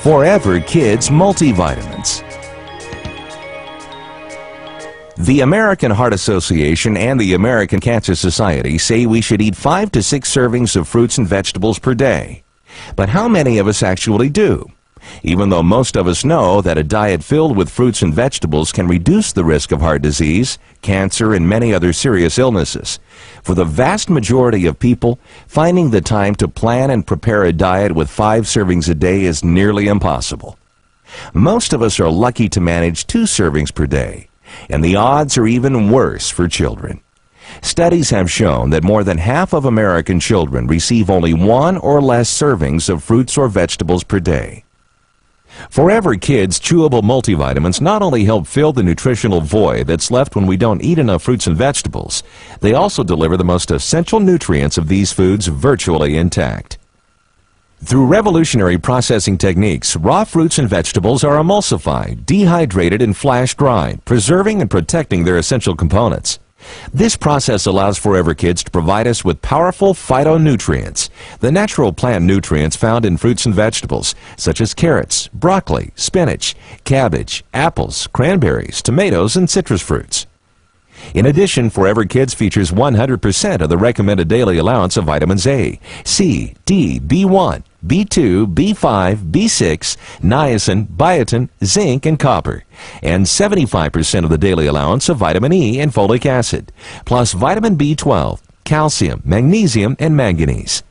Forever Kids Multivitamins. The American Heart Association and the American Cancer Society say we should eat 5 to 6 servings of fruits and vegetables per day. But how many of us actually do? Even though most of us know that a diet filled with fruits and vegetables can reduce the risk of heart disease, cancer, and many other serious illnesses, for the vast majority of people, finding the time to plan and prepare a diet with 5 servings a day is nearly impossible. Most of us are lucky to manage 2 servings per day, and the odds are even worse for children. Studies have shown that more than half of American children receive only 1 or less servings of fruits or vegetables per day. Forever Kids chewable multivitamins not only help fill the nutritional void that's left when we don't eat enough fruits and vegetables, they also deliver the most essential nutrients of these foods virtually intact. Through revolutionary processing techniques, raw fruits and vegetables are emulsified, dehydrated, and flash-dried, preserving and protecting their essential components. This process allows Forever Kids to provide us with powerful phytonutrients, the natural plant nutrients found in fruits and vegetables, such as carrots, broccoli, spinach, cabbage, apples, cranberries, tomatoes, and citrus fruits. In addition, Forever Kids features 100% of the recommended daily allowance of vitamins A, C, D, B1, B2, B5, B6, niacin, biotin, zinc, and copper, and 75% of the daily allowance of vitamin E and folic acid, plus vitamin B12, calcium, magnesium, and manganese.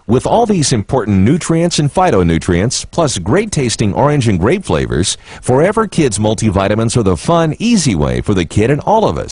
With all these important nutrients and phytonutrients, plus great-tasting orange and grape flavors, Forever Kids multivitamins are the fun, easy way for the kid and all of us